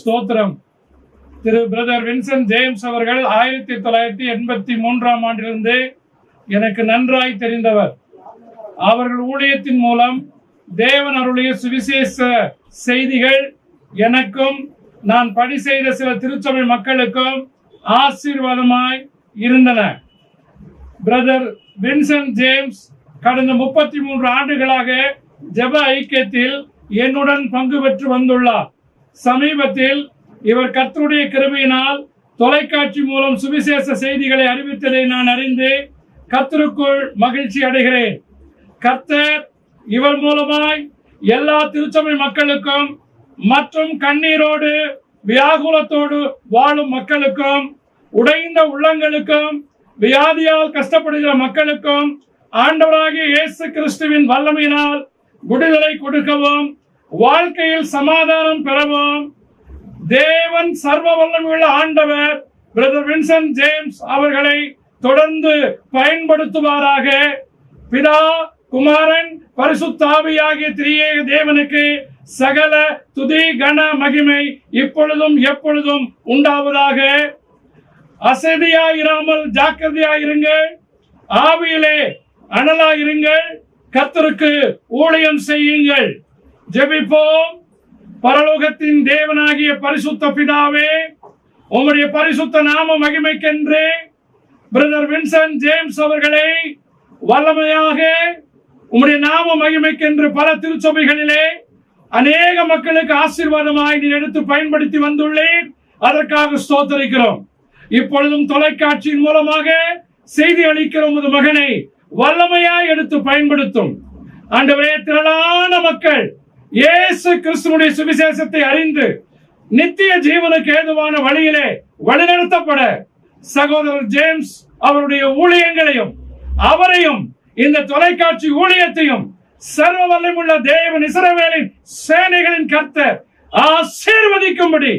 ஸ்தோத்திரம். திரு brother Vincent James அவர்கள் 1983 ஆண்டிலிருந்து எனக்கு நன்றாய் தெரிந்தவர். அவர்கள் ஊழியத்தின் மூலம் தேவன் அருளிய சுவிசேஷ செய்திகள் எனக்கும் நான் பணி செய்த சில திருச்சபை மக்களுக்கும் ஆசீர்வாதமாய் இருந்தன. பிரதர் வின்சென்ட் ஜேம்ஸ் கடந்த 33 ஆண்டுகளாக ஜெப ஐக்கியத்தில் என்னுடன் பங்கு பெற்று வந்துள்ளார். சமீபத்தில் இவர் கர்த்தருடைய கிருபையினால் தொலைக்காட்சி மூலம் சுவிசேஷ செய்திகளை அறிவித்ததை நான் அறிந்து கர்த்தருக்குள் மகிழ்ச்சி அடைகிறேன். கர்த்தர் இவர் மூலமாய் எல்லா திருச்சபை மக்களுக்கும் மற்றும் கண்ணீரோடு வியாகுலத்தோடு வாழும் மக்களுக்கும், உடைந்த உள்ளங்களுக்கும், வியாதியால் கஷ்டப்படுகிற மக்களுக்கும் ஆண்டவராகிய இயேசு கிறிஸ்துவின் வல்லமையினால் விடுதலை கொடுக்கவும், வாழ்க்கையில் சமாதானம் பெறவும் தேவன் சர்வ வல்லமையுள்ள ஆண்டவர் பிரதர் வின்சென்ட் ஜேம்ஸ் அவர்களை தொடர்ந்து பயன்படுத்துவாராக. பிதா, குமாரன், பரிசுத்த ஆவியாகிய திரியேக தேவனுக்கு சகல துதி கன மகிமை இப்பொழுதும் எப்பொழுதும் உண்டாவதாக. அசதியாயிராமல் ஜாக்கிரதையாயிருங்கள், ஆவியிலே அனலாயிருங்கள், கர்த்தருக்கு ஊழியம் செய்யுங்கள். ஜெபிப்போம். பரலோகத்தின் தேவனாகிய பரிசுத்த பிதாவே, உம்முடைய பரிசுத்த நாம மகிமைக்கென்று பிரதர் வின்சென்ட் ஜேம்ஸ் அவர்களை வல்லமையாக உம்முடைய நாம மகிமைக்கென்று பல திருச்சபைகளிலே அநேக மக்களுக்கு ஆசீர்வாதமாய் நீர் எடுத்து பயன்படுத்தி வந்துள்ளீர். அதற்காக ஸ்தோத்திரிக்கிறோம். இப்பொழுதும் தொலைக்காட்சியின் மூலமாக செய்தி அளிக்கிற உமது மகனை வல்லமையாய் எடுத்து பயன்படுத்தும். ஆண்டவரே, திரளான மக்கள் இயேசு கிறிஸ்துவுடைய சுவிசேஷத்தை அறிந்து நித்திய ஜீவனுக்கு ஏதுவான வழியிலே வழிநடத்தப்பட சகோதரர் ஜேம்ஸ் அவருடைய ஊழியங்களையும் அவரையும் இந்த தொலைக்காட்சி ஊழியத்தையும் சர்வ வல்லமையுள்ள தேவன் இஸ்ரவேலின் சேனைகளின் கர்த்தர் ஆசீர்வதிக்கும்படி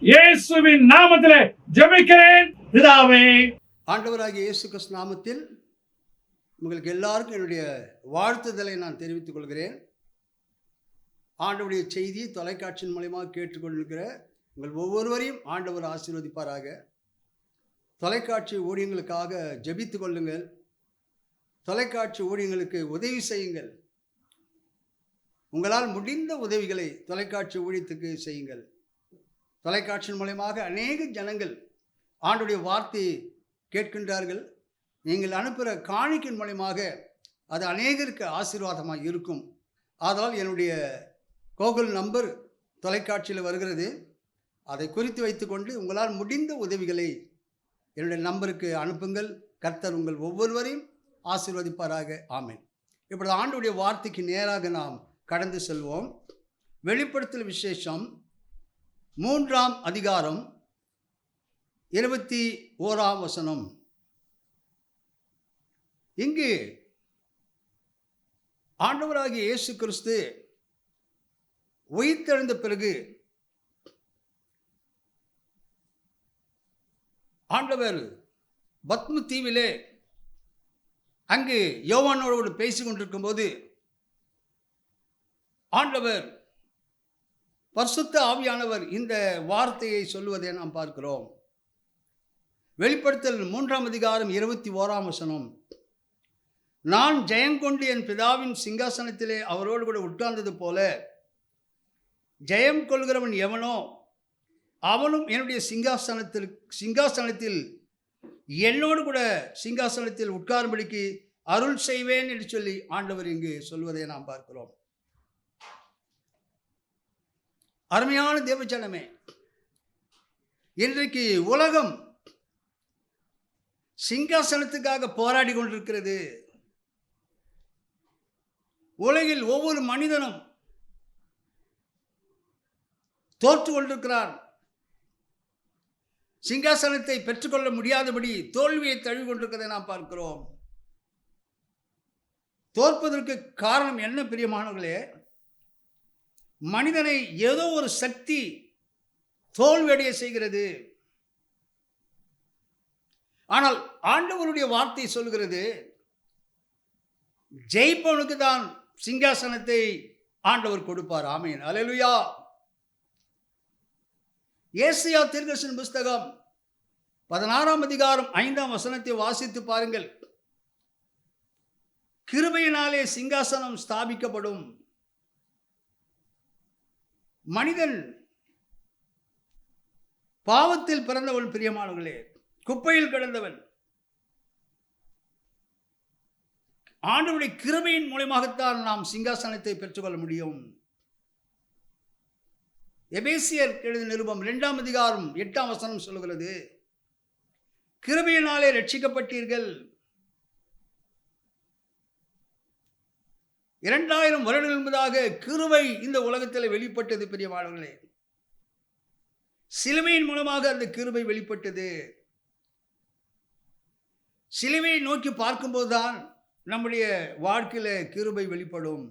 இயேசுவின் நாமத்திலே ஜெபிக்கிறேன் பிதாவே. ஆண்டவராகிய இயேசு கிறிஸ்து நாமத்தில் உங்களுக்கு எல்லாருக்கும் என்னுடைய வாழ்த்துதலை நான் தெரிவித்துக் கொள்கிறேன். ஆண்டவருடைய செய்தி தொலைக்காட்சியின் மூலமாக கேட்டுக்கொண்டிருக்கிற உங்கள் ஒவ்வொருவரையும் ஆண்டவர் ஆசீர்வதிப்பாராக. தொலைக்காட்சி ஊழியங்களுக்காக ஜெபித்துக் கொள்ளுங்கள். தொலைக்காட்சி ஊழியங்களுக்கு உதவி செய்யுங்கள். உங்களால் முடிந்த உதவிகளை தொலைக்காட்சி ஊழியத்துக்கு செய்யுங்கள். தொலைக்காட்சியின் மூலமாக அநேக ஜனங்கள் ஆண்டவருடைய வார்த்தை கேட்கின்றார்கள். நீங்கள் அனுப்புகிற காணிக்கையின் மூலமாக அது அநேகருக்கு ஆசீர்வாதமாக இருக்கும். ஆதலால் என்னுடைய கோகுல் நம்பர் தொலைக்காட்சியில் வருகிறது. அதை குறித்து வைத்துக்கொண்டு உங்களால் முடிந்த உதவிகளை என்னுடைய நம்பருக்கு அனுப்புங்கள். கர்த்தர் உங்கள் ஒவ்வொருவரையும் ஆசீர்வதிப்பாராக. ஆமென். இப்பொழுது ஆண்டவருடைய வார்த்தைக்கு நேராக நாம் கடந்து செல்வோம். வெளிப்படுத்தல் விசேஷம் 3ஆம் அதிகாரம் 21ஆம் வசனம். இங்கு ஆண்டவராகிய இயேசு கிறிஸ்து உயிர்த்தெழுந்த பிறகு ஆண்டவர் பத்மு தீவிலே அங்கு யோவானோடு பேசிக் கொண்டிருக்கும் போது ஆண்டவர் பரிசுத்த ஆவியானவர் இந்த வார்த்தையை சொல்லுவதை நாம் பார்க்கிறோம். வெளிப்படுத்தல் 3ஆம் அதிகாரம் 21ஆம் வசனம். நான் ஜெயங்கொண்டு என் பிதாவின் சிங்காசனத்திலே அவரோடு கூட உட்கார்ந்தது போல ஜெயம் கொள்கிறவன் எவனோ அவனும் என்னுடைய சிங்காசனத்தில் என்னோடு கூட சிங்காசனத்தில் உட்காரும்படிக்கு அருள் செய்வேன் என்று சொல்லி ஆண்டவர் இங்கு சொல்வதை நாம் பார்க்கிறோம். அருமையான தேவஜனமே, இன்றைக்கு உலகம் சிங்காசனத்துக்காக போராடி கொண்டிருக்கிறது. உலகில் ஒவ்வொரு மனிதனும் தோற்று கொண்டிருக்கிறான். சிங்காசனத்தை பெற்றுக்கொள்ள முடியாதபடி தோல்வியை தழுவி கொண்டிருக்கிறதை நாம் பார்க்கிறோம். தோற்பதற்கு காரணம் என்ன பிரியமானவர்களே? மனிதனை ஏதோ ஒரு சக்தி தோல்வியடைய செய்கிறது. ஆனால் ஆண்டவருடைய வார்த்தை சொல்கிறது, ஜெயிப்பவனுக்கு தான் சிங்காசனத்தை ஆண்டவர் கொடுப்பார். ஆமென், அல்லேலூயா. ஏசாயா தீர்க்கதரிசன புஸ்தகம் 16ஆம் அதிகாரம் 5ஆம் வசனத்தை வாசித்து பாருங்கள். கிருபையினாலே சிங்காசனம் ஸ்தாபிக்கப்படும். மனிதன் பாவத்தில் பிறந்தவன் பிரியமானவர்களே, குப்பையில் கிடந்தவன். ஆண்டவருடைய கிருபையின் மூலமாகத்தான் நாம் சிங்காசனத்தை பெற்றுக்கொள்ள முடியும். எபேசியர் எழுதிய நிருபம் 2ஆம் அதிகாரம் 8ஆம் வசனம் சொல்கிறது, கிருபையினாலே ரட்சிக்கப்பட்டீர்கள். 2000 வருடங்கள் முன்பதாக கிருபை இந்த உலகத்தில் வெளிப்பட்டது பிரியமானவர்களே. சிலுவையின் மூலமாக அந்த கிருபை வெளிப்பட்டது. சிலுவையை நோக்கி பார்க்கும்போதுதான் நம்முடைய வாழ்க்கையில கிருபை வெளிப்படும்.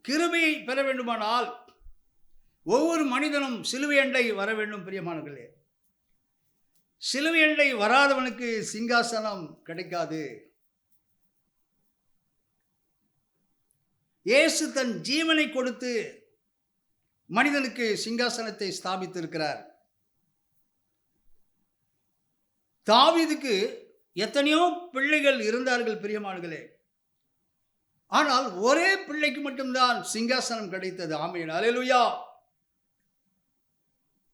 கிருபையை பெற வேண்டுமானால் ஒவ்வொரு மனிதனும் சிலுவை அண்டை வர வேண்டும் பிரியமானவர்களே. சிலுவை அண்டை வராதவனுக்கு சிங்காசனம் கிடைக்காது. இயேசு தன் ஜீவனை கொடுத்து மனிதனுக்கு சிங்காசனத்தை ஸ்தாபித்திருக்கிறார். தாவீதுக்கு எத்தனையோ பிள்ளைகள் இருந்தார்கள் பிரியமானவர்களே. ஆனால் ஒரே பிள்ளைக்கு மட்டும்தான் சிங்காசனம் கிடைத்தது. ஆமென், அல்லேலூயா.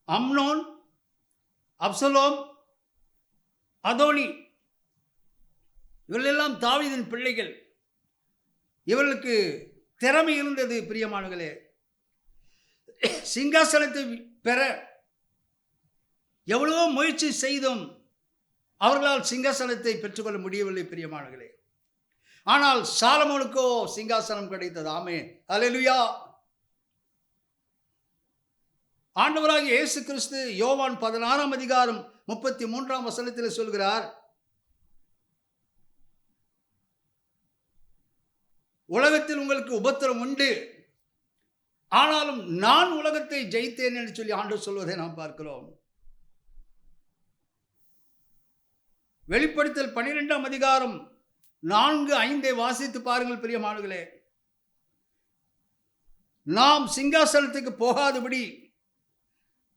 அம்னோன், அப்சலோம், அதோனி இவர்களெல்லாம் தாவீதின் பிள்ளைகள். இவர்களுக்கு திறமை இருந்தது பிரியமானவர்களே. சிங்காசனத்தை பெற எவ்வளவோ முயற்சி செய்தும் அவர்களால் சிங்காசனத்தை பெற்றுக்கொள்ள முடியவில்லை பிரியமானவர்களே. ஆனால் சாலமோனுக்கோ சிங்காசனம் கிடைத்தது. ஆமென், அல்லேலூயா. ஆண்டவராகிய இயேசு கிறிஸ்து யோவான் 16ஆம் அதிகாரம் 33ஆம் வசனத்தில் சொல்கிறார், உலகத்தில் உங்களுக்கு உபத்திரம் உண்டு, ஆனாலும் நான் உலகத்தை ஜெயித்தேன் என்று சொல்லி ஆண்டவர் சொல்வதை நாம் பார்க்கிறோம். வெளிப்படுத்தல் 12ஆம் அதிகாரம் 4-5 வாசித்து பாருங்கள் பிரியமானவர்களே. நாம் சிங்காசனத்துக்கு போகாதபடி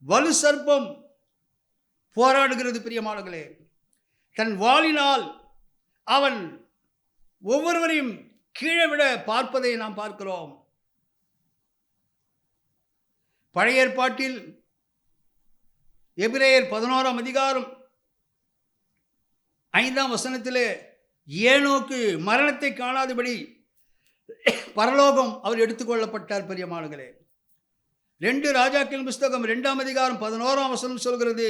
வலு சர்ப்பம் போராடுகிறது பிரியமானவர்களே. தன் வாளினால் அவன் ஒவ்வொருவரையும் கீழே விட பார்ப்பதை நாம் பார்க்கிறோம். பழைய ஏற்பாட்டில் எபிரேயர் 11ஆம் அதிகாரம் 5ஆம் வசனத்திலே ஏனோக்கு மரணத்தை காணாதபடி பரலோகம் அவர் எடுத்துக்கொள்ளப்பட்டார் பிரியமானவர்களே. 2 ராஜாக்கள் புஸ்தகம் 2ஆம் அதிகாரம் 11ஆம் வசனம் சொல்கிறது,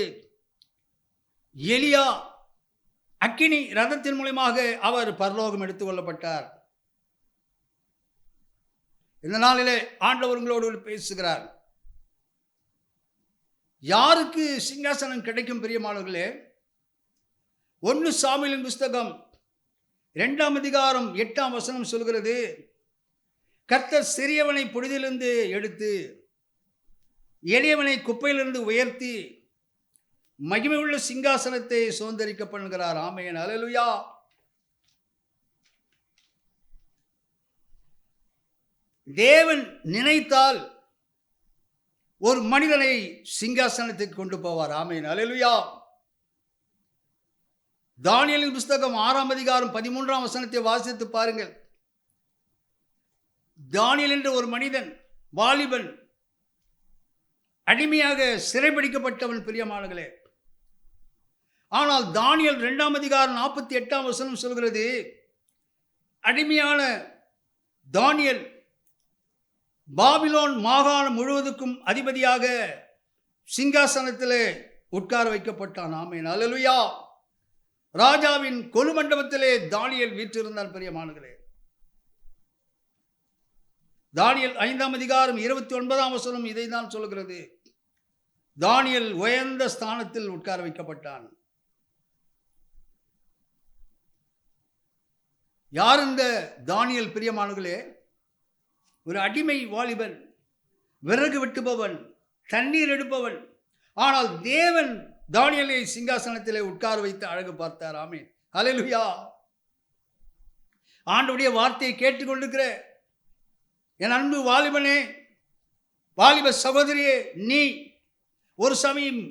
எலியா அக்கினி ரதத்தின் மூலமாக அவர் பரலோகம் எடுத்துக்கொள்ளப்பட்டார். இந்த நாளிலே ஆண்டவர் உங்களோடு பேசுகிறார். யாருக்கு சிங்காசனம் கிடைக்கும் பிரியமானவர்களே? 1 சாமுவேலின் புஸ்தகம் 2ஆம் அதிகாரம் 8ஆம் வசனம் சொல்கிறது, கர்த்தர் சிறியவனை புழுதியிலிருந்து எடுத்து எளியவனை குப்பையிலிருந்து உயர்த்தி மகிமை உள்ள சிங்காசனத்தை சுதந்தரிக்க பண்ணுகிறார். ஆமென், அல்லேலூயா. தேவன் நினைத்தால் ஒரு மனிதனை சிங்காசனத்துக்கு கொண்டு போவார். ஆமென், அல்லேலூயா. தானியேலின் புஸ்தகம் 6ஆம் அதிகாரம் 13ஆம் வசனத்தை வாசித்து பாருங்கள். தானியேல் என்ற ஒரு மனிதன், வாலிபன், அடிமையாக சிறைபிடிக்கப்பட்டவன் பிரியமானவர்களே. ஆனால் தானியேல் 2ஆம் அதிகாரம் 48ஆம் வசனம் சொல்கிறது, அடிமையான தானியேல் பாபிலோன் மாகாணம் முழுவதுக்கும் அதிபதியாக சிங்காசனத்திலே உட்கார வைக்கப்பட்டான். ஆமென், அல்லேலூயா. ராஜாவின் கொலு மண்டபத்திலே தானியேல் வீற்றிருந்தார் பிரியமானவர்களே. தானியேல் 5ஆம் அதிகாரம் 29ஆம் வசனம் இதை தான் சொல்கிறது. தானியேல் உயர்ந்த ஸ்தானத்தில் உட்கார வைக்கப்பட்டான். யார் இந்த தானியேல் பிரியமானவர்களே? ஒரு அடிமை வாலிபன், விறகு வெட்டுபவன், தண்ணீர் எடுப்பவன். ஆனால் தேவன் தானியேலை சிங்காசனத்திலே உட்கார வைத்து அழகு பார்த்தார். ஆமென், அல்லேலூயா. ஆண்டவருடைய வார்த்தையை கேட்டுக்கொண்டிருக்கிற என் அன்பு வாலிபனே, வாலிப சகோதரியே, நீ ஒரு சமயம்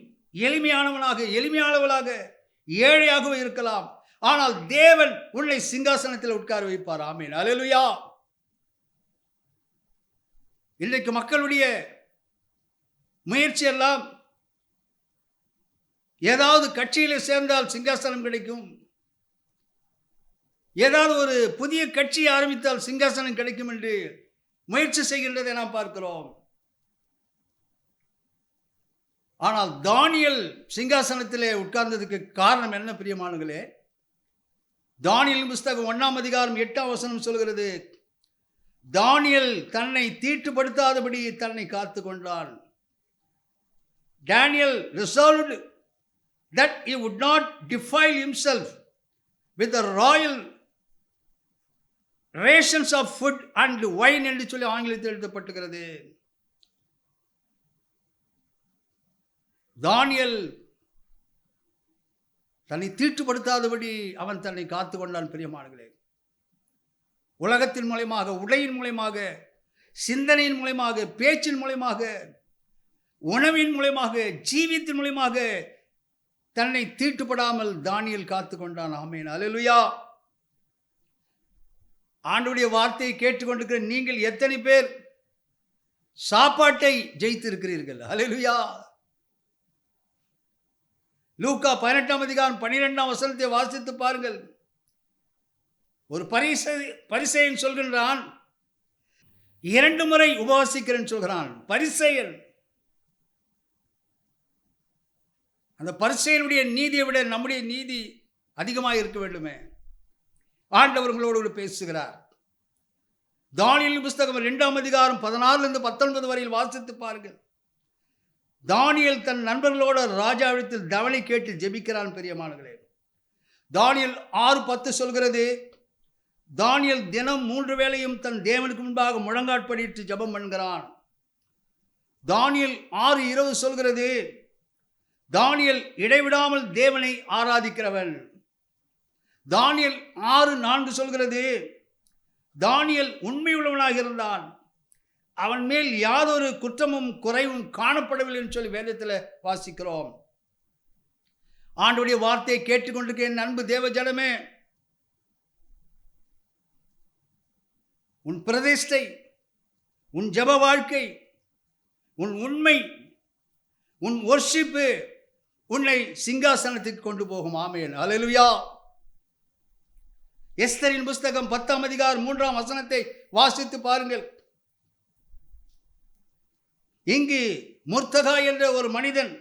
எளிமையானவளாக ஏழையாகவே இருக்கலாம். ஆனால் தேவன் உன்னை சிங்காசனத்தில் உட்கார வைப்பார். ஆமென், அல்லேலூயா. இன்றைக்கு மக்களுடைய முயற்சி எல்லாம் ஏதாவது கட்சியில் சேர்ந்தால் சிங்காசனம் கிடைக்கும், ஏதாவது ஒரு புதிய கட்சியை ஆரம்பித்தால் சிங்காசனம் கிடைக்கும் என்று முயற்சி செய்கின்றதை நாம் பார்க்கிறோம். ஆனால் தானியேல் சிங்காசனத்திலே உட்கார்ந்ததுக்கு காரணம் என்ன பிரியமானங்களே? தானியேல் புஸ்தகம் 1ஆம் அதிகாரம் 8ஆம் வசனம் சொல்கிறது, தானியேல் தன்னை தீட்டுப்படுத்தாதபடி தன்னை காத்து கொண்டான். Daniel resolved that he would not defile himself with the royal rations of food and wine என்று சொல்லி ஆங்கிலத்தில் எழுதப்பட்டிருக்கிறது. தானியேல் தன்னை தீட்டுப்படுத்தாதபடி அவன் தன்னை காத்து கொண்டான். பிரியமானங்களே, உலகத்தின் மூலமாக, உடையின் மூலமாக, சிந்தனையின் மூலமாக, பேச்சின் மூலமாக, உணவின் மூலமாக, ஜீவியத்தின் மூலமாக தன்னை தீட்டுப்படாமல் தானியேல் காத்து கொண்டான். ஆமென், அல்லேலூயா. ஆண்டவருடைய வார்த்தையை கேட்டுக்கொண்டிருக்கிற நீங்கள் எத்தனை பேர் சாப்பாட்டை ஜெயித்திருக்கிறீர்கள்? அல்லேலூயா. லூக்கா 18ஆம் அதிகாரம் 12ஆம் வசனத்தை வாசித்து பாருங்கள். ஒரு பரிசேயன் சொல்கின்றான், 2 முறை உபவாசிக்கிறேன் சொல்கிறான். பரிசேயன். அந்த பரிசேயனுடைய நீதியை விட நம்முடைய நீதி அதிகமாக இருக்க வேண்டுமே. ஆண்டவர்களோடு பேசுகிறார். தானியேல் புஸ்தகம் 2ஆம் அதிகாரம் 16 19 வரையில் வாசித்து பாருங்கள். தானியேல் தன் நண்பர்களோடு ராஜாவிடத்தில் தவணை கேட்டு ஜெபிக்கிறான். பிரியமானங்களே, தானியேல் 6:10 சொல்கிறது, தானியேல் தினம் 3 வேளையும் தன் தேவனுக்கு முன்பாக முழங்காற்படியிட்டு ஜெபம் பண்ணுகிறான். தானியேல் 6:20 சொல்கிறது, தானியேல் இடைவிடாமல் தேவனை ஆராதிக்கிறவன். தானியேல் 6:4 சொல்கிறது, தானியேல் உண்மையுள்ளவனாக இருந்தான், அவன் மேல் யாதொரு குற்றமும் குறைவும் காணப்படவில்லை என்று சொல்லி வேதத்தில் வாசிக்கிறோம். ஆண்டவருடைய வார்த்தையை கேட்டுக்கொண்டிருக்க என் அன்பு தேவ ஜனமே, உன் பிரதிஷ்டை, உன் ஜெப வாழ்க்கை, உன் உண்மை, உன் வொர்ஷிப்பு உன்னை சிங்காசனத்துக்கு கொண்டு போகும். ஆமென், அல்லேலூயா. எஸ்தரின் புஸ்தகம் 10ஆம் அதிகாரம் 3ஆம் வசனத்தை வாசித்து பாருங்கள். இங்கு முர்தகாய் என்ற ஒரு மனிதன்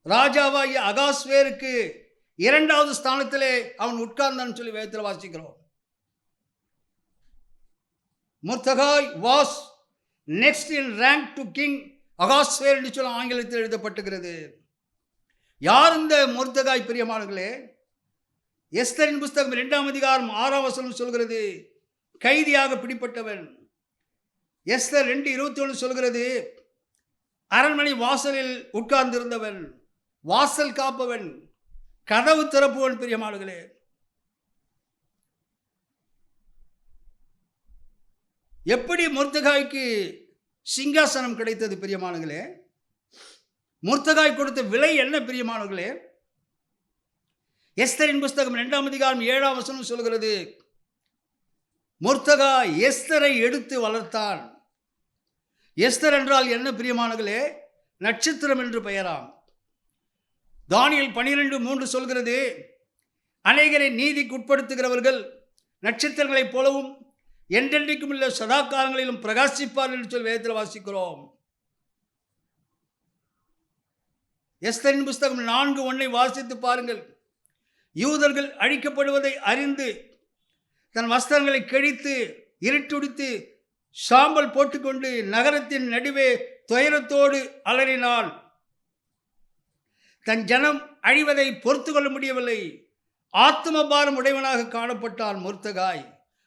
ராஜாவாகிய அகாஸ்வேருக்கு 2வது ஸ்தானத்திலே அவன் உட்கார்ந்தான் சொல்லி வேதத்தில் வாசிக்கிறோம். Mordecai was next in rank to king அகாஸ்வேர் என்று சொல்ல ஆங்கிலத்தில் எழுதப்பட்டிருக்கிறது. யார் இந்த முர்தகாய்? பிரியமானவர்களே, எஸ்தரின் புஸ்தகம் 2ஆம் அதிகாரம் 6ஆம் வசனம் சொல்கிறது, கைதியாக பிடிப்பட்டவன். எஸ்தர் 2:21 சொல்கிறது, அரண்மனை வாசலில் உட்கார்ந்திருந்தவன், வாசல் காப்பவன், கதவு திறப்புவன். பிரியமானவர்களே, எப்படி முர்தகாய்க்கு சிங்காசனம் கிடைத்தது? பிரியமானவர்களே, முர்தகாய் கொடுத்த விலை என்ன? பிரியமானவர்களே, எஸ்தரின் புஸ்தகம் 2ஆம் அதிகாரம் 7ஆம் வசனம் சொல்கிறது, முர்தகாய் எஸ்தரை எடுத்து வளர்த்தான். எஸ்தர் என்றால் என்ன? பிரியமானவர்களே, நட்சத்திரம் என்று பெயராம். தானியேல் 12:3 சொல்கிறது, அநேகரை நீதிக்கு உட்படுத்துகிறவர்கள் நட்சத்திரங்களைப் போலவும் என்றென்றைக்கும் உள்ள சதா காலங்களிலும் பிரகாசிப்பார் என்று சொல்லி வேதத்தில் வாசிக்கிறோம். எஸ்தரின் புஸ்தகம் 4:1 வாசித்து பாருங்கள். யூதர்கள் அழிக்கப்படுவதை அறிந்து தன் வஸ்திரங்களை கிழித்து இருட்டுடித்து சாம்பல் போட்டுக்கொண்டு நகரத்தின் நடுவே துயரத்தோடு அலறினாள். தன் ஜனம் அழிவதை பொறுத்து கொள்ள முடியவில்லை. ஆத்ம பாரம் உடையவனாக காணப்பட்டான். முர்தகாய்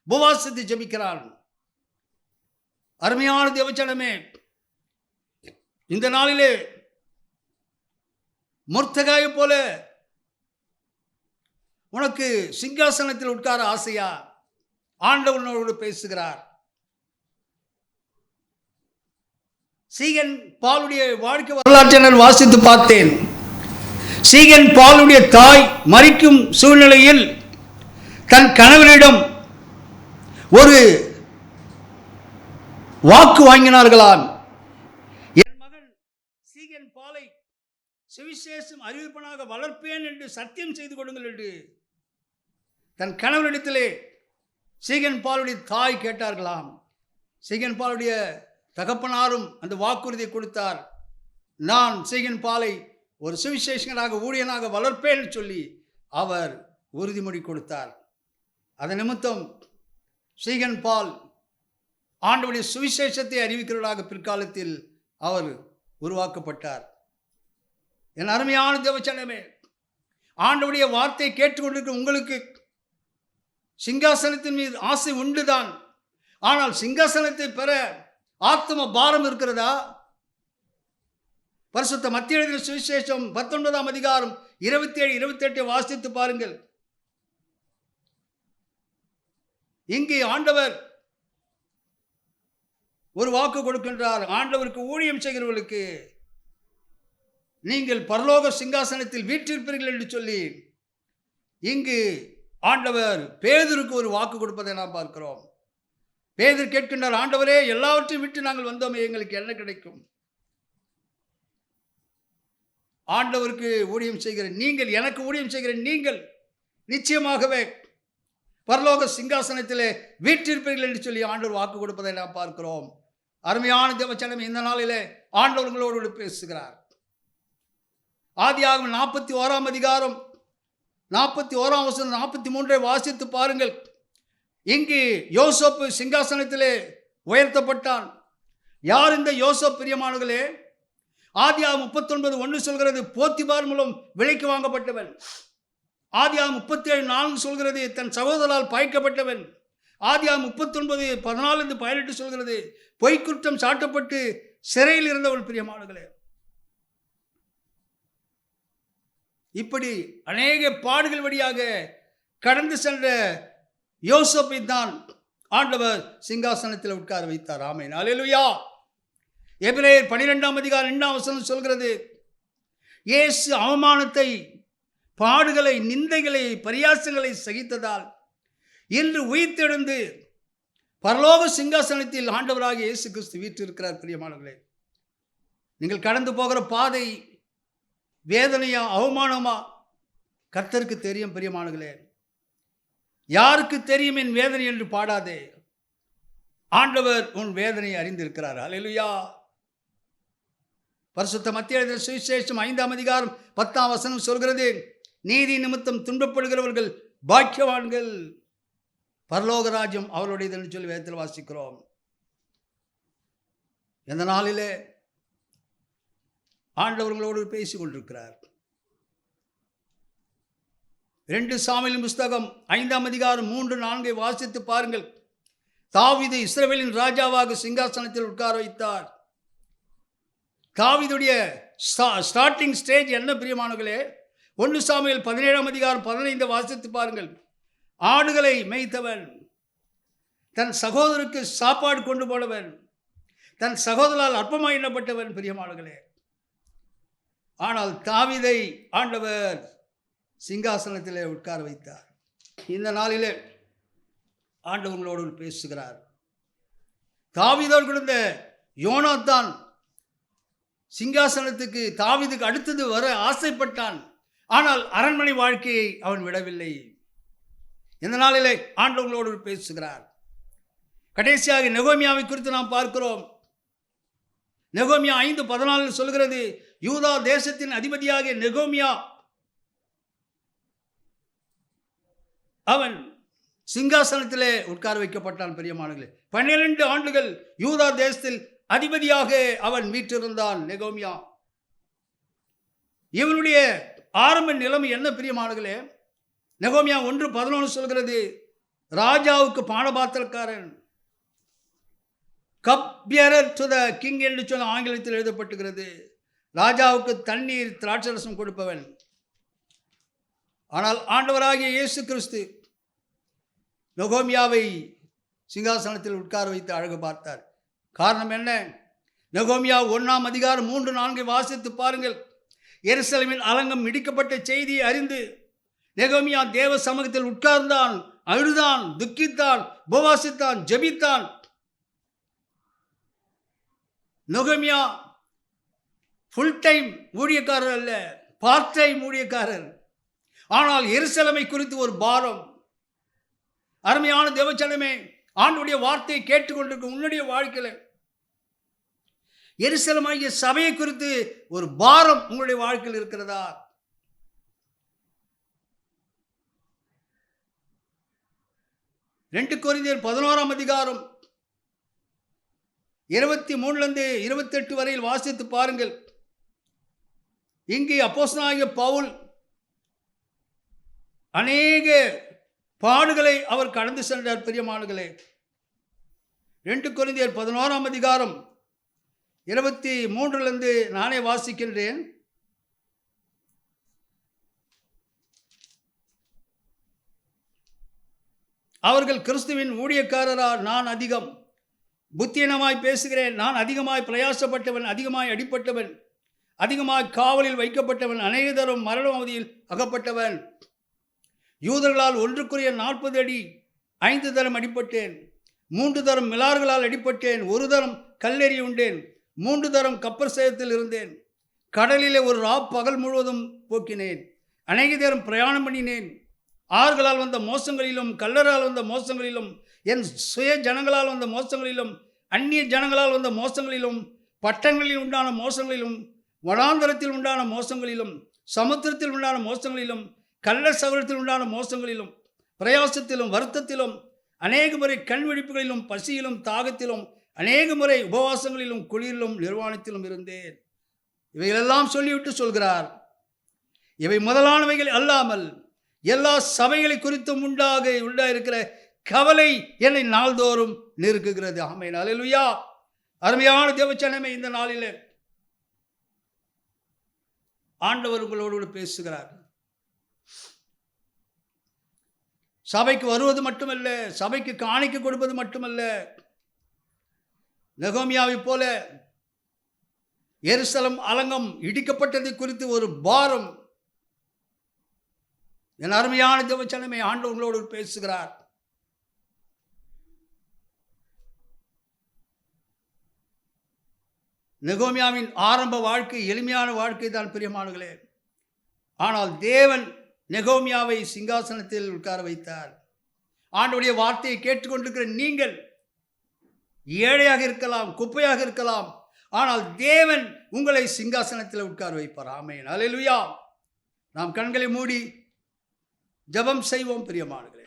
உபவாசித்து ஜெபிக்கிறான். அருமையான தேவஜனமே, இந்த நாளிலே முர்தகாயை போல உனக்கு சிங்காசனத்தில் உட்கார ஆசையா? ஆண்டவனோடு பேசுகிறார். சீகன் பாலுடைய வாழ்க்கை வரலாற்றை நான் வாசித்து பார்த்தேன். சீகன் பாலுடைய தாய் மரிக்கும் சூழ்நிலையில் தன் கணவனிடம் ஒரு வாக்கு வாங்கினார்களாம். என் மகன் சீகன் பாலை சுவிசேஷம் அறிவிப்பனாக வளர்ப்பேன் என்று சத்தியம் செய்து கொடுங்கள் என்று தன் கணவனிடத்திலே சீகன் பாலுடைய தாய் கேட்டார்களாம். சீகன் பாலுடைய தகப்பனாரும் அந்த வாக்குறுதியை கொடுத்தார். நான் சீகன் பாலை ஒரு சுவிசேஷகனாக ஊழியனாக வளர்ப்பேன் சொல்லி அவர் உறுதிமொழி கொடுத்தார். அதன் நிமித்தம் சீகன் பால் ஆண்டவருடைய சுவிசேஷத்தை அறிவிக்கிறவராக பிற்காலத்தில் அவர் உருவாக்கப்பட்டார். என் அருமையான தேவச்சனமே, ஆண்டவருடைய வார்த்தையை கேட்டுக்கொண்டிருக்கிற உங்களுக்கு சிங்காசனத்தின் மீது ஆசை உண்டுதான். ஆனால் சிங்காசனத்தை பெற ஆத்ம பாரம் இருக்கிறதா? பரிசுத்த மத்திய எழுதின சுவிசேஷம் 19ஆம் அதிகாரம் 27-28 வாசித்து பாருங்கள். இங்கே ஆண்டவர் ஒரு வாக்கு கொடுக்கின்றார். ஆண்டவருக்கு ஊழியம் செய்கிறவர்களுக்கு நீங்கள் பரலோக சிங்காசனத்தில் வீற்றிருப்பீர்கள் என்று சொல்லி இங்கு ஆண்டவர் பேதுருக்கு ஒரு வாக்கு கொடுப்பதை நாம் பார்க்கிறோம். பேதுரு கேட்கின்றார், ஆண்டவரே, எல்லாவற்றையும் விட்டு நாங்கள் வந்தோமே, எங்களுக்கு என்ன கிடைக்கும்? ஆண்டவருக்கு ஊழியம் செய்கிற நீங்கள், எனக்கு ஊழியம் செய்கிற நீங்கள் நிச்சயமாகவே பரலோக சிங்காசனத்திலே வீற்றிருப்பீர்கள் என்று சொல்லி ஆண்டவர் வாக்கு கொடுப்பதை நாம் பார்க்கிறோம். அருமையான தேவச்சனம், இந்த நாளிலே ஆண்டவர்களோடு பேசுகிறார். ஆதியாகமம் 41ஆம் அதிகாரம் 41ஆம் வசனம் 43 வாசித்து பாருங்கள். இங்கு யோசேப்பு சிங்காசனத்திலே உயர்த்தப்பட்டான். யார் இந்த யோசேப்பு பிரியமானவர்களே? ஆதியாகமம் 39:1 சொல்கிறது, போத்திபார் மூலம் விலைக்கு வாங்கப்பட்டவன். ஆதியாகமம் 37:4 சொல்கிறது, தன் சகோதரால் பாய்க்கப்பட்டவன். ஆதியாகமம் 39:14-18 சொல்கிறது, பொய்க்குற்றம் சாட்டப்பட்டு சிறையில் இருந்தவன். பிரியமானவர்களே, இப்படி அநேக பாடுகள் வழியாக கடந்து சென்ற யோசேப்பை தான் ஆண்டவர் சிங்காசனத்தில் உட்கார வைத்தார். ஆமென், அல்லேலூயா. எபிரேயர் 12ஆம் அதிகாரம் 2ஆம் வசனம் சொல்கிறது, இயேசு அவமானத்தை, பாடுகளை, நிந்தைகளை, பரியாசங்களை சகித்ததால் இன்று உயிர்த்தெழுந்து பரலோக சிங்காசனத்தில் ஆண்டவராகிய இயேசு கிறிஸ்து வீற்றிருக்கிறார். பிரியமானவர்களே, நீங்கள் கடந்து போகிற பாதை வேதனையா அவமானமா கர்த்தருக்கு தெரியும். பிரியமானவர்களே, யாருக்கு தெரியும் என் வேதனை என்று பாடாதே. ஆண்டவர் உன் வேதனையை அறிந்திருக்கிறார். அல்லேலூயா. பரிசுத்த மத்திய எழுதின சுவிசேஷம் 5ஆம் அதிகாரம் 10ஆம் வசனம் சொல்கிறது, நீதி நிமித்தம் துன்பப்படுகிறவர்கள் பாக்கியவான்கள், பரலோக ராஜ்யம் அவருடையது என்று சொல்லி வேதத்தில் வாசிக்கிறோம். இந்த நாளிலே ஆண்டவர்களோடு பேசிக் கொண்டிருக்கிறார். 2 சாமுவேலின் புஸ்தகம் 5ஆம் அதிகாரம் 3-4 வாசித்து பாருங்கள். தாவீதை இஸ்ரவேலின் ராஜாவாக சிங்காசனத்தில் உட்கார வைத்தார். தாவீதுடைய ஸ்டார்டிங் ஸ்டேஜ் என்ன பிரியமானவர்களே? 1 சாமுவேல் 17ஆம் அதிகாரம் 15 வாசித்து பாருங்கள். ஆடுகளை மேய்த்தவன், தன் சகோதரருக்கு சாப்பாடு கொண்டு போனவன், தன் சகோதரால் அற்பமாய் எண்ணப்பட்டவன். பிரியமானவர்களே, ஆனால் தாவீதை ஆண்டவர் சிங்காசனத்திலே உட்கார வைத்தார். இந்த நாளிலே ஆண்டவர்களோடு பேசுகிறார். தாவீதோடு இருந்த யோனாத்தான் சிங்காசனத்துக்கு தாவீதுக்கு அடுத்தது வர ஆசைப்பட்டான். ஆனால் அரண்மனை வாழ்க்கையை அவன் விடவில்லை. இந்த நாளிலே ஆண்டவர்களோடு பேசுகிறார். கடைசியாக நெகோமியாவை குறித்து நாம் பார்க்கிறோம். நெகோமியா 5:14 சொல்கிறது, யூதா தேசத்தின் அதிபதியாகிய நெகோமியா அவன் சிங்காசனத்திலே உட்கார வைக்கப்பட்டான். பிரியமானவர்களே, 12 ஆண்டுகள் யூதா தேசத்தில் அதிபதியாக அவன் வீற்றிருந்தான். நெகோமியா இவனுடைய ஆரம்ப நிலைமை என்ன பிரியமானவர்களே? நெகோமியா 1:11 சொல்கிறது, ராஜாவுக்கு பானபாத்திரக்காரன், cup bearer to the king என்று சொல்ல ஆங்கிலத்தில் எழுதப்பட்டுகிறது. ராஜாவுக்கு தண்ணீர், திராட்சரசம் கொடுப்பவன். ஆனால் ஆண்டவராகிய இயேசு கிறிஸ்து நெகோமியாவை சிங்காசனத்தில் உட்கார வைத்து அழகு பார்த்தார். காரணம் என்ன? நெகோமியா 1 அதிகாரம் 3-4 வாசித்து பாருங்கள். எருசலேமின் அலங்கம் இடிக்கப்பட்ட செய்தியை அறிந்து நெகோமியா தேவ சமூகத்தில் உட்கார்ந்தான், அழுதான், துக்கித்தான், உபவாசித்தான், ஜெபித்தான். நெகோமியா ஃபுல் டைம் ஊழியக்காரர் அல்ல, பார்ட் டைம் ஊழியக்காரர். ஆனால் எருசலேமை குறித்து ஒரு பாரம். அருமையான தேவச்சனமே, ஆண்டவருடைய வார்த்தையை கேட்டுக்கொண்டிருக்கும் உன்னுடைய வாழ்க்கையில் எருசலேமாகிய சபையை குறித்து ஒரு பாரம் உங்களுடைய வாழ்க்கையில் இருக்கிறதா? ரெண்டு கொரிந்தியர் 11 அதிகாரம் 23-28 வரையில் வாசித்து பாருங்கள். இங்கே அப்போஸ்தலனாகிய பவுல் அநேக பாடுகளை அவர் கடந்து சென்றார். பிரியமானவர்களே, 2 கொரிந்தியர் 11 அதிகாரம் 23 நானே வாசிக்கின்றேன். அவர்கள் கிறிஸ்துவின் ஊழியக்காரரா? நான் அதிகம் புத்தியனமாய் பேசுகிறேன். நான் அதிகமாய் பிரயாசப்பட்டவன், அதிகமாய் அடிப்பட்டவன், அதிகமாய் காவலில் வைக்கப்பட்டவன், அநேக தரம் மரண அவதியில் அகப்பட்டவன். யூதர்களால் ஒன்றுக்குரிய 40 அடி 5 தரம் அடிப்பட்டேன். 3 தரம் மிலார்களால் அடிப்பட்டேன். 1 தரம் கல்லெறி உண்டேன். 3 தரம் கப்பர் சேதத்தில் இருந்தேன். கடலிலே ஒரு பகல் முழுவதும் போக்கினேன். அநேக தரம் பிரயாணம் பண்ணினேன். ஆறுகளால் வந்த மோசங்களிலும், கல்லரால் வந்த மோசங்களிலும், என் சுய ஜனங்களால் வந்த மோசங்களிலும், அந்நிய ஜனங்களால் வந்த மோசங்களிலும், பட்டணங்களில் உண்டான மோசங்களிலும், வனாந்தரத்தில் உண்டான மோசங்களிலும், சமுத்திரத்தில் உண்டான மோசங்களிலும், கள்ள சகலத்தில் உண்டான மோசங்களிலும், பிரயாசத்திலும், வருத்தத்திலும், அநேக முறை கண் விழிப்புகளிலும், பசியிலும், தாகத்திலும், அநேக முறை உபவாசங்களிலும், குளிரிலும், நிர்வாணத்திலும் இருந்தேன். இவைகளெல்லாம் சொல்லிவிட்டு சொல்கிறார், இவை முதலானவைகள் அல்லாமல் எல்லா சபைகளை குறித்தும் உண்டாயிருக்கிற கவலை என்னை நாள்தோறும் நெருக்குகிறது. ஆமென், அல்லேலூயா. அருமையான தேவச்சனமே, இந்த நாளில் ஆண்டவர் உங்களோடு பேசுகிறார். சபைக்கு வருவது மட்டுமல்ல, சபைக்கு காணிக்கை கொடுப்பது மட்டுமல்ல, நெகோமியாவை போல எருசலேம் அலங்கம் இடிக்கப்பட்டதை குறித்து ஒரு பாரம். என் அருமையான தேவச்சனமே, ஆண்டவர் உங்களோடு பேசுகிறார். நெகோமியாவின் ஆரம்ப வாழ்க்கை எளிமையான வாழ்க்கை தான் பிரியமானவர்களே. ஆனால் தேவன் நெகோமியாவை சிங்காசனத்தில் உட்கார வைத்தார். ஆண்டவருடைய வார்த்தையை கேட்டுக்கொண்டிருக்கிற நீங்கள் ஏழையாக இருக்கலாம், குப்பையாக இருக்கலாம், ஆனால் தேவன் உங்களை சிங்காசனத்தில் உட்கார வைப்பார். ஆமென், அல்லேலூயா. நாம் கண்களை மூடி ஜெபம் செய்வோம். பிரியமானவர்களே,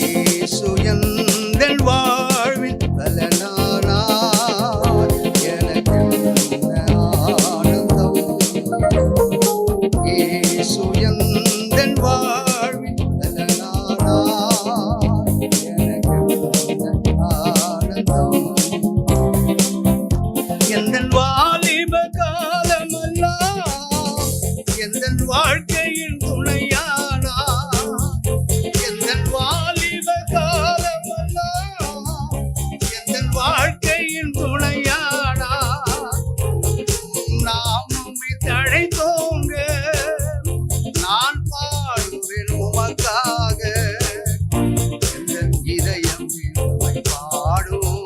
இயேசு எந்தன் வாழ்வில் பலனானார், எனக்கென்ன ஆனந்தம். இயேசு எந்தன் வாழ்வில் பலனானார், எனக்கென்ன ஆனந்தம். எந்தன் வாலிப காலமெல்லாம் எந்தன் வாழ்க்கையின் துணையானா, எந்தன் வாலிப காலமெல்லாம் எந்தன் வாழ்க்கையின் துணையானா, நாமும் தழைத்தோங்க நான் பாடுவேன் உமக்காக, எந்தன் இதயம் உம்மை பாடும்,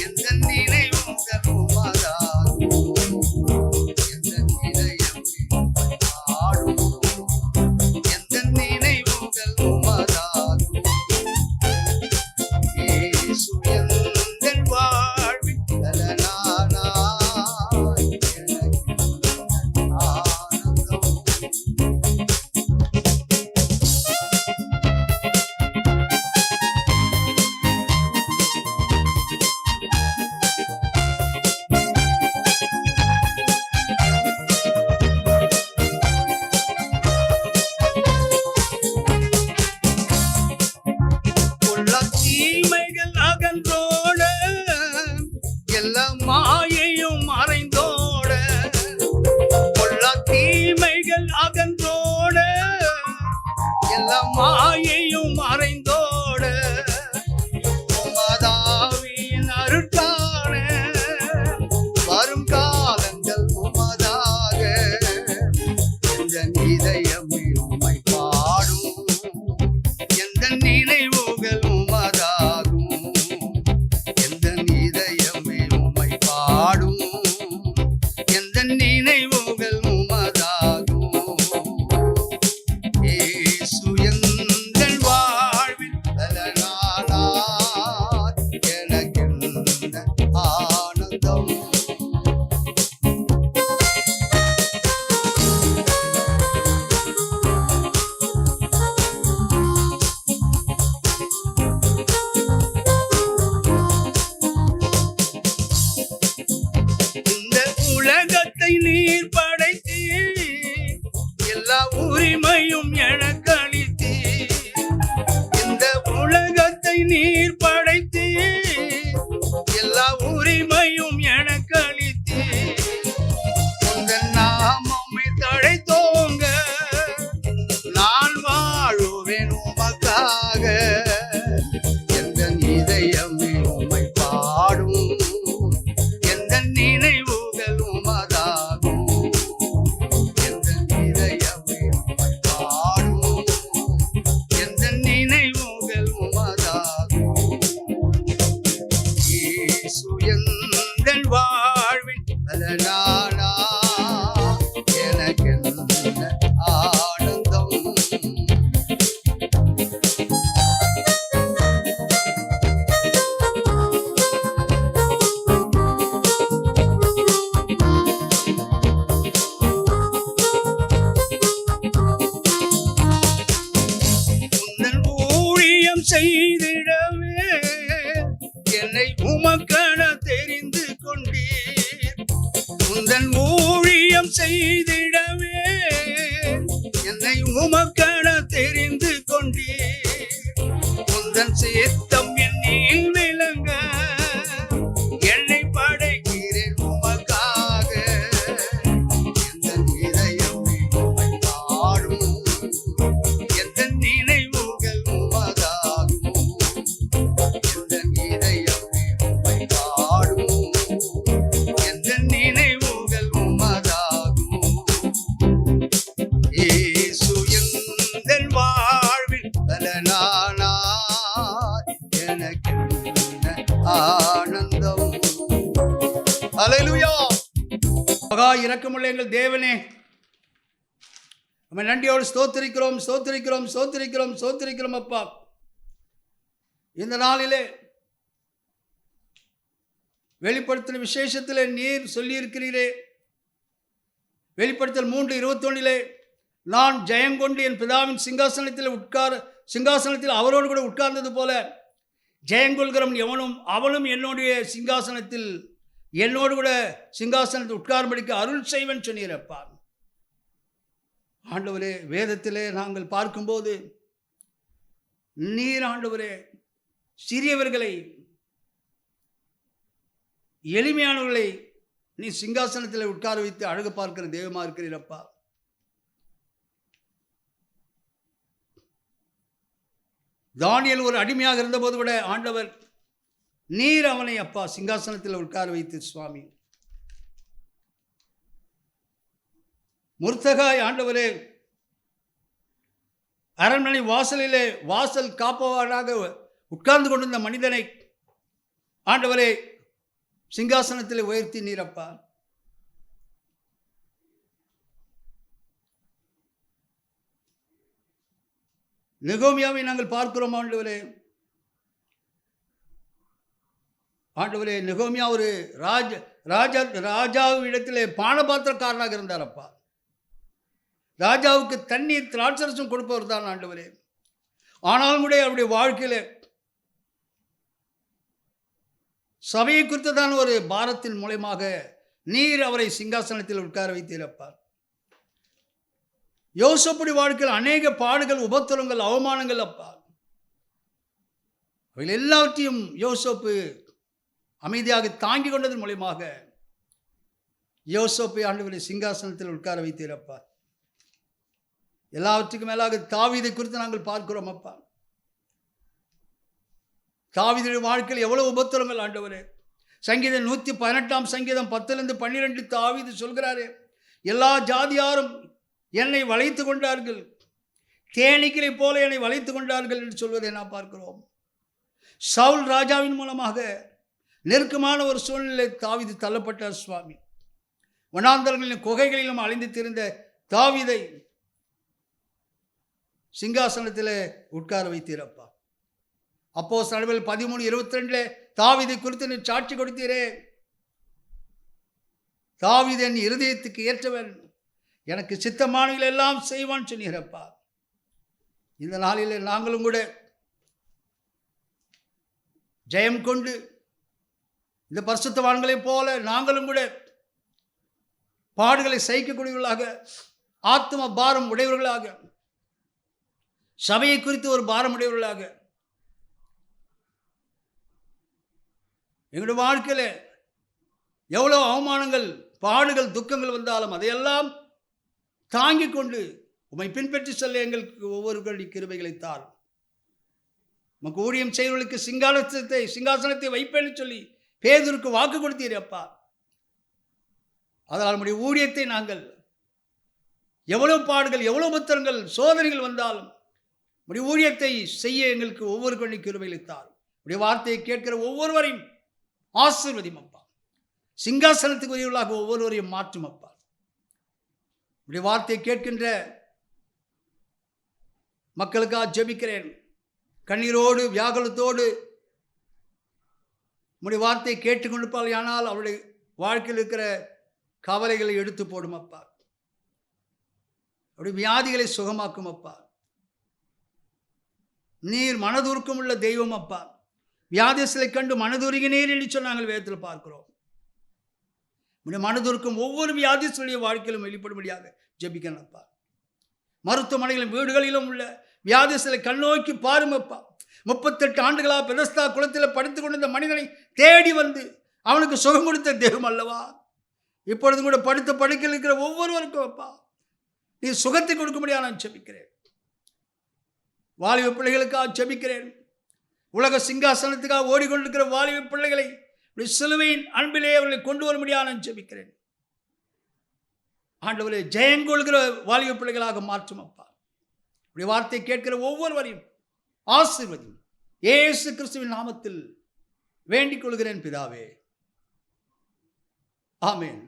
எந்தன் நினைவு எல்லாம் மாயையும் மறைந்தோட உமதாவியின் அருட்காண வரும் காலங்கள் உமதாக எந்த இதயமே உம்மை பாடும் எந்த நினைவுகள் உமதாகும் எந்த இதயமே உம்மை பாடும் எந்த நினைவுகள் உமதாகும் இயேசு எங்கள் வாழ்வில் பலனானார் எனக்கென்ன ஆனந்தம் இந்த உலகத்தை நீர் படைத்தீர் எல்லா உரிமையும் எனக்கு அளித்தீர் இந்த உலகத்தை நீர் படைத்தீர் எல்லா உரிமையும் எனக்கு அளித்தீர் உந்தன் நாமமே தழைத்தோங்க நான் வாழுவேன் உமக்காக எந்த இதயமே உம்மை பாடும் எந்த நினைவுகள் உமதாகும் எந்த இதயமே உம்மை பாடும் எந்த நினைவுகள் உமதாகும் இயேசு எந்தன் வாழ்வின் பலனானா எனக்கென்ன ஆனந்தம் உந்தன் ஊழியம் செய்திடவே என்னை உமக்கென தெரிந்து கொண்டீர் உந்தன் ஊழியம் செய்திடவே என்னை உமக்கென தெரிந்து கொண்டீர் உந்தன் சித்தம் என்னில் விளங்க என்னை படைக்கிறேன் உமக்காக எந்த இதயமே உம்மை பாடும் எந்த நினைவுகள் உமதாகும் எந்த இதயமே உம்மை பாடும் எந்த நினைவுகள் உமதாகும் இயேசு எந்தன் வாழ்வில் பலனானார் எனக்கென்ன ஆனந்தம் அல்லேலூயா மகா இரக்கமுள்ள எங்கள் தேவனே நம்ம நன்றியோடு ஸ்தோத்திரிக்கிறோம் ஸ்தோத்திரிக்கிறோம் ஸ்தோத்திரிக்கிறோம் ஸ்தோத்திரிக்கிறோம் அப்பா இந்த நாளிலே வெளிப்படுத்தின விசேஷத்திலே நீர் சொல்லியிருக்கிறீரே வெளிப்படுத்தல் 3:21 நான் ஜெயங்கொண்டு என் பிதாவின் சிங்காசனத்தில் அவரோடு கூட உட்கார்ந்தது போல ஜெயங்கொள்கிறவன் எவனும் அவனும் என்னுடைய சிங்காசனத்தில் என்னோடு கூட சிங்காசனத்தில் உட்காரும்படிக்கு அருள் செய்வன் சொன்னீரப்பா. ஆண்டவரே, வேதத்திலே நாங்கள் பார்க்கும்போது நீர் ஆண்டவரே சிறியவர்களை எளிமையானவர்களை நீ சிங்காசனத்தில் உட்கார வைத்து அழகு பார்க்கிற தெய்வமா இருக்கிறீரப்பா. தானியேல் ஒரு அடிமையாக இருந்தபோது கூட ஆண்டவர் நீர் அவனை அப்பா சிங்காசனத்தில் உட்கார வைத்து சுவாமி. முர்தகாய் ஆண்டவரே அரண்மனை வாசலிலே வாசல் காப்பவராக உட்கார்ந்து கொண்டிருந்த மனிதனை ஆண்டவரே சிங்காசனத்தில் உயர்த்தி நீரப்பா. நெகோமியாவை நாங்கள் பார்க்கிறோம் ஆண்டவரே. ஆண்டவரே, நெகோமியா ஒரு ராஜாவிடத்திலே பானபாத்திரக்காரனாக இருந்தாரப்பா. ராஜாவுக்கு தண்ணீர் திராட்சரசம் கொடுப்பவர் தான் ஆண்டவரே. ஆனாலும் கூட அவருடைய வாழ்க்கையில் சபையை குறித்ததான ஒரு பாரத்தின் மூலமாக நீர் அவரை சிங்காசனத்தில் உட்கார வைத்தீரப்பார். யோசேப்புடைய வாழ்க்கையில் அநேக பாடுகள், உபத்திரங்கள், அவமானங்கள் அப்பா. அவைகள் எல்லாவற்றையும் யோசேப்பு அமைதியாக தாங்கி கொண்டதன் மூலமாக யோசேப்பை ஆண்டவரை சிங்காசனத்தில் உட்கார வைத்தீரப்பா. எல்லாவற்றுக்கும் மேலாக தாவீதை குறித்து நாங்கள் பார்க்கிறோம் அப்பா. தாவீதுடைய வாழ்க்கையில் எவ்வளவு உபத்திரங்கள் ஆண்டவரே. சங்கீதம் 118 சங்கீதம் 10-12 தாவீது சொல்கிறாரே, எல்லா ஜாதியாரும் என்னை வளைத்து கொண்டார்கள், தேனீக்களை போல என்னை வளைத்து கொண்டார்கள் என்று சொல்வதை நாம் பார்க்கிறோம். சவுல் ராஜாவின் மூலமாக நெருக்கமான ஒரு சூழ்நிலை தாவீது தள்ளப்பட்டார் சுவாமி. வனாந்தரங்களிலும் குகைகளிலும் அலைந்து திரிந்த தாவீதை சிங்காசனத்தில் உட்கார வைத்தீரப்பா. அப்போஸ்தலர் 13:22 தாவீதை குறித்து நீ சாட்சி கொடுத்தீரே, தாவீது என் இருதயத்துக்கு ஏற்றவன், எனக்கு சித்தமானவர்கள் எல்லாம் செய்வான் சொன்னீரப்பா. இந்த நாளில் நாங்களும் கூட ஜெயம் கொண்டு இந்த பரிசுத்தவான்களைப் போல நாங்களும் கூட பாடுகளை சகிக்கக்கூடியவர்களாக, ஆத்ம பாரம் உடையவர்களாக, சபையை குறித்து ஒரு பாரம் உடையவர்களாக, எங்களுடைய வாழ்க்கையில் எவ்வளோ அவமானங்கள், பாடுகள், துக்கங்கள் வந்தாலும் அதையெல்லாம் தாங்கிக் கொண்டு உம்மை பின்பற்றி செல்ல எங்களுக்கு ஒவ்வொருவருடைய கிருபைகளை தாரும். நமக்கு ஊழியம் செய்வர்களுக்கு சிங்காசனத்தை வைப்பேன்னு சொல்லி பேதுருக்கு வாக்கு கொடுத்தீர் அப்பா. அதனால் நம்முடைய ஊழியத்தை நாங்கள் எவ்வளவு பாடுகள், எவ்வளவு புத்திரங்கள், சோதனைகள் வந்தாலும் நம்முடைய ஊழியத்தை செய்ய எங்களுக்கு ஒவ்வொருவருடைய கிருபைகளை தாரும். நம்முடைய வார்த்தையை கேட்கிற ஒவ்வொருவரையும் ஆசீர்வதியும் அப்பா. சிங்காசனத்துக்கு உரியவர்களாக ஒவ்வொருவரையும் மாற்றும் அப்பா. நம்முடைய வார்த்தையை கேட்கின்ற மக்களுக்காக ஜெபிக்கிறேன். கண்ணீரோடு வியாகுலத்தோடு நம்முடைய வார்த்தையை கேட்டுக்கொண்டிருப்பாள். ஆனால் அவருடைய வாழ்க்கையில் இருக்கிற கவலைகளை எடுத்து போடும் அப்பா. அவருடைய வியாதிகளை சுகமாக்கும் அப்பா. நீர் மனதுருக்கம் உள்ள தெய்வம் அப்பா. வியாதிகளை கண்டு மனதுருகினீர் என்று சொல்லி நாங்கள் வேதத்தில் பார்க்கிறோம். நம்முடைய மனதுருக்கம் ஒவ்வொரு வியாதிகளுடைய வாழ்க்கையிலும் வெளிப்படும்படியாக ஜெபிக்கணும் அப்பா. மருத்துவமனைகளிலும் வீடுகளிலும் உள்ள வியாதிகளை கண்ணோக்கி பாருமப்பா. 38 ஆண்டுகளாக பெதஸ்தா குளத்தில் படுத்துக் கொண்டிருந்த மனிதனை தேடி வந்து அவனுக்கு சுகம் கொடுத்த தெய்வம் அல்லவா. இப்பொழுது கூட படுத்த படுக்கையில் இருக்கிற ஒவ்வொருவருக்கும் அப்பா நீ சுகத்தை கொடுக்க முடியாது நான் ஜெபிக்கிறேன். வாலிப பிள்ளைகளுக்காக ஜெபிக்கிறேன். உலக சிங்காசனத்துக்காக ஓடிக்கொண்டிருக்கிற வாலிப பிள்ளைகளை சிலுவையின் அன்பிலே அவர்களை கொண்டு வர முடியாது நான் ஜெபிக்கிறேன். ஆண்டவரே, ஜெயங்கொள்கிற வாலிப பிள்ளைகளாக மாற்றும் அப்பா. இப்படி வார்த்தை கேட்கிற ஒவ்வொருவரையும் ஆசீர்வதி. இயேசு கிறிஸ்துவின் நாமத்தில் வேண்டிக் கொள்கிறேன் பிதாவே, ஆமென்.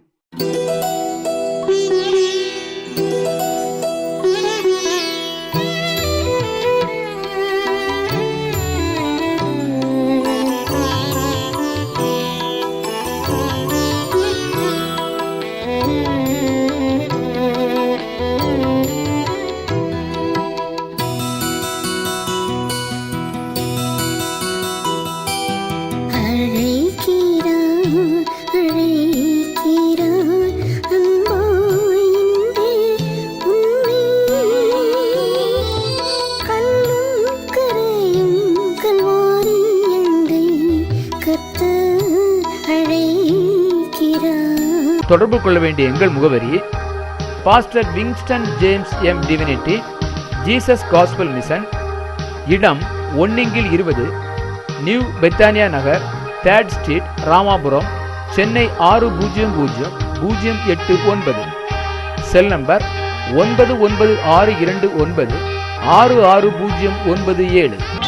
தொடர்பு கொள்ள வேண்டிய எங்கள் முகவரி: pastor Wingston James M divinity, Jesus gospel mission, இடம் 1/20, new Bethania Nagar, 3rd street, Ramapuram, Chennai 600089. Cell number 9962966097.